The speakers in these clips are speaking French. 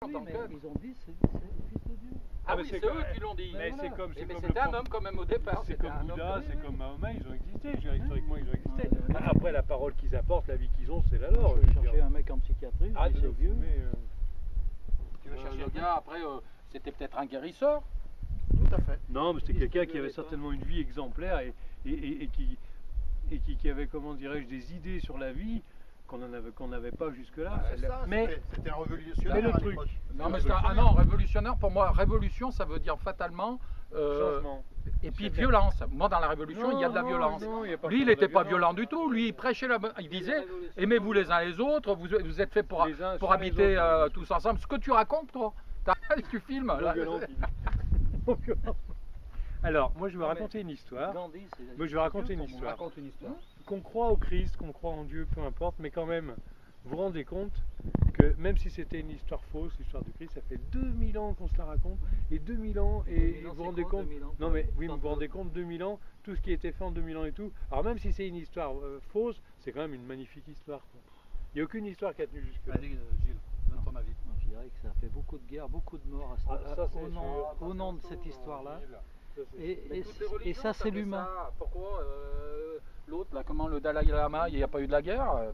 Oui, mais ils ont dit c'est le fils de Dieu. Ah oui, c'est eux qui l'ont dit. Mais c'est comme c'était un homme quand même au départ. C'est comme Bouddha, c'est comme Mahomet, ils ont existé. Historiquement, ils ont existé. Après, la parole qu'ils apportent, la vie qu'ils ont, c'est la leur. Je vais chercher un mec en psychiatrie, c'est vieux. Tu vas chercher le gars, après, c'était peut-être un guérisseur. Tout à fait. Non, mais c'était quelqu'un qui avait certainement une vie exemplaire et qui avait, comment dirais-je, des idées sur la vie qu'on n'avait pas jusque-là. Mais c'était un révolutionnaire. Mais le truc. Non, mais non, révolutionnaire, pour moi, révolution, ça veut dire fatalement. Changement. Et puis violence. Moi, dans la révolution, il y a de la violence. Lui, il n'était pas violent du tout. Lui, il prêchait il disait aimez-vous les uns les autres, vous êtes faits pour habiter tous ensemble. Ce que tu racontes, toi, tu filmes. Là. Alors, moi, je vais raconter une histoire. Moi, je vais raconter une histoire. Qu'on croit au Christ, qu'on croit en Dieu, peu importe, mais quand même, vous vous rendez compte que même si c'était une histoire fausse, l'histoire du Christ, ça fait 2000 ans qu'on se la raconte, et 2000 ans, et vous vous rendez compte, non mais oui, vous vous rendez compte, 2000 ans, tout ce qui a été fait en 2000 ans et tout, alors même si c'est une histoire fausse, c'est quand même une magnifique histoire. Il n'y a aucune histoire qui a tenu jusque-là. Allez, Gilles, donne ton avis. Je dirais que ça fait beaucoup de guerres, beaucoup de morts au nom de cette histoire-là. Et ça, c'est l'humain. Pourquoi l'autre, là, comment le Dalai Lama, il n'y a pas eu de la guerre?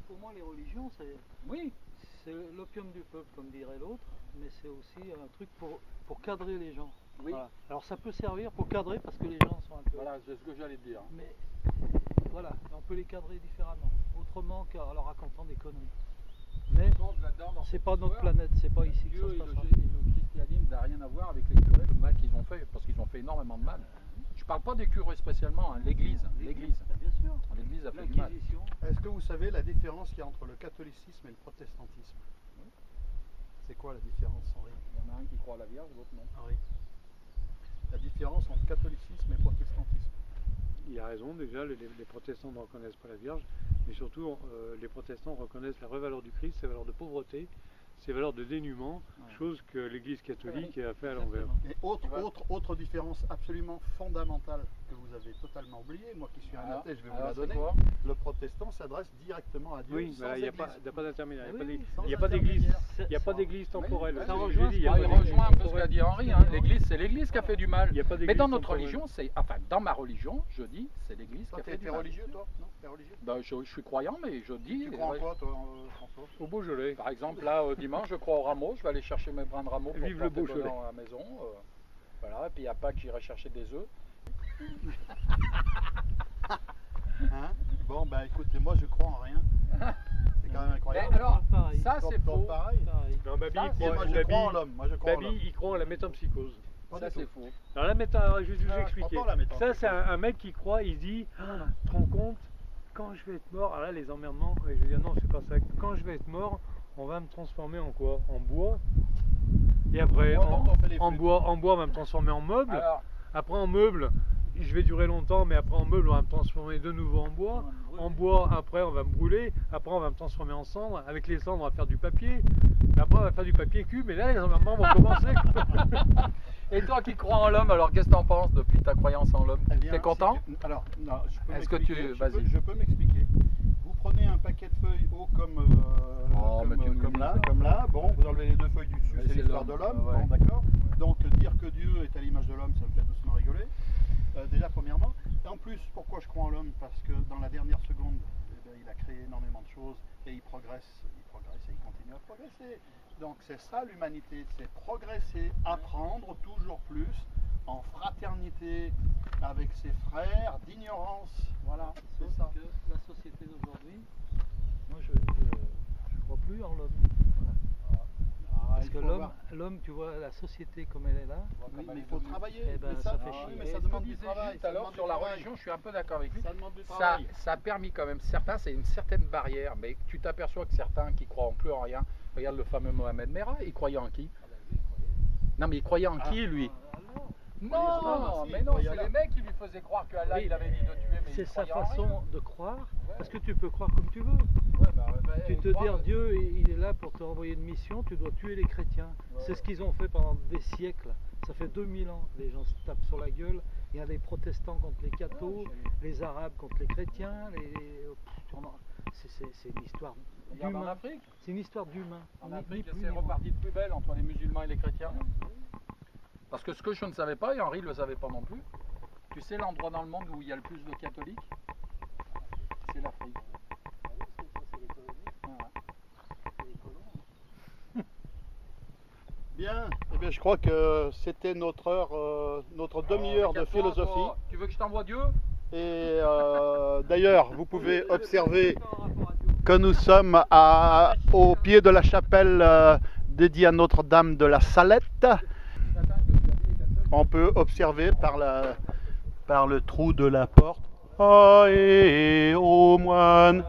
Pour moi, les religions, c'est l'opium du peuple, comme dirait l'autre, mais c'est aussi un truc pour cadrer les gens. Oui. Voilà. Alors ça peut servir pour cadrer parce que les gens sont un peu... Voilà, c'est ce que j'allais te dire. Mais voilà, on peut les cadrer différemment, autrement qu'en leur racontant des conneries. Mais c'est pas notre planète, c'est pas ici que ça se passera. Le christianisme n'a rien à voir avec les curés, le mal qu'ils ont fait, parce qu'ils ont fait énormément de mal. Je parle pas des curés spécialement, hein, l'église. L'église. Bien sûr. L'église a fait du mal. Est-ce que vous savez la différence qu'il y a entre le catholicisme et le protestantisme? C'est quoi la différence, Henri? Il y en a un qui croit à la Vierge, l'autre non. Henri, la différence entre catholicisme et protestantisme? Il a raison, déjà, les protestants ne reconnaissent pas la Vierge, mais surtout, les protestants reconnaissent la vraie valeur du Christ, ses valeurs de pauvreté, ses valeurs de dénuement, chose que l'Église catholique a fait à l'envers. Et autre différence absolument fondamentale que vous avez totalement oubliée, moi qui suis un athée, je vais vous la donner. Le protestant s'adresse directement à Dieu. Oui, il n'y a pas d'intermédiaire, il n'y a pas d'église temporelle. Il rejoint un peu ce qu'a dit Henri, hein. L'église, c'est l'église qui a fait du mal. Mais dans notre religion, enfin dans ma religion, je dis, c'est l'église qui a fait du mal. T'es religieux toi? Non, t'es religieux? Ben, je suis croyant, mais je dis... Tu crois en quoi toi, François? Au Beaujolais. Par exemple, là, dimanche, je crois au rameau, je vais aller chercher mes brins de rameau pour Vive le Beaujolais à la maison. Voilà, et puis à Pâques, j'irai chercher des œufs. Hein? Bon, bah écoutez, moi je crois en rien. C'est quand même incroyable. Mais alors, ça c'est faux. Pareil. Non, Babi, Moi je crois en l'homme. Babi, il croit en la métempsychose. Ça c'est faux. Alors je vais vous expliquer. Ça c'est un mec qui croit, il dit, tu te rends compte, quand je vais être mort, alors là les emmerdements, je vais dire non c'est pas ça, quand je vais être mort, on va me transformer en quoi? En bois. Et après, en bois, on va me transformer en meuble. Alors, après en meuble, je vais durer longtemps, mais après en meuble, on va me transformer de nouveau en bois. En bois, après on va me brûler. Après on va me transformer en cendre. Avec les cendres, on va faire du papier. Après on va faire du papier cube. Et là, les emmerdements vont commencer. Et toi qui crois en l'homme, alors qu'est-ce que tu en penses depuis ta croyance en l'homme? T'es content? Alors, non, est-ce que tu... Vas-y. Je peux m'expliquer. Vous prenez un paquet de feuilles haut comme là, bon, vous enlevez les deux feuilles du dessus, c'est l'histoire de l'homme, bon, d'accord. Donc dire que Dieu est à l'image de l'homme, ça me fait doucement rigoler, déjà premièrement. Et en plus, pourquoi je crois en l'homme? Parce que dans la dernière seconde, il a créé énormément de choses et il progresse et il continue à progresser. Donc c'est ça l'humanité, c'est progresser, apprendre toujours plus en fraternité avec ses frères, d'ignorance, voilà, c'est ça. Que la société d'aujourd'hui, moi je crois plus en l'homme. Parce que l'homme, tu vois, la société comme elle est là, oui, mais il faut travailler. Eh ben, mais ça fait chier. Mais ça demande du travail. Tout à l'heure sur la religion, je suis un peu d'accord avec lui. Ça demande du travail. Ça a permis quand même, certains, c'est une certaine barrière, mais tu t'aperçois que certains qui croient en plus en rien, regarde le fameux Mohamed Merah, il croyait en qui? Non mais il croyait en qui lui? Non, mais non, c'est les mecs qui lui faisaient croire que Allah il avait dit de tuer, mais c'est sa croyait en façon rien. de croire, parce que tu peux croire comme tu veux. Tu te dis Dieu, il est là pour te renvoyer une mission, tu dois tuer les chrétiens. C'est ce qu'ils ont fait pendant des siècles. Ça fait 2000 ans que les gens se tapent sur la gueule. Il y a les protestants contre les cathos, les arabes contre les chrétiens. C'est une histoire Regarde en Afrique. C'est une histoire d'humain. En Afrique, c'est reparti de plus belle entre les musulmans et les chrétiens. Parce que ce que je ne savais pas, et Henri ne le savait pas non plus, tu sais l'endroit dans le monde où il y a le plus de catholiques? C'est l'Afrique. Bien, eh bien, je crois que c'était notre heure, notre demi-heure de philosophie. Tu veux que je t'envoie Dieu? Et d'ailleurs, vous pouvez observer que nous sommes au pied de la chapelle dédiée à Notre-Dame de la Salette. On peut observer par le trou de la porte. Ah, et ô moine,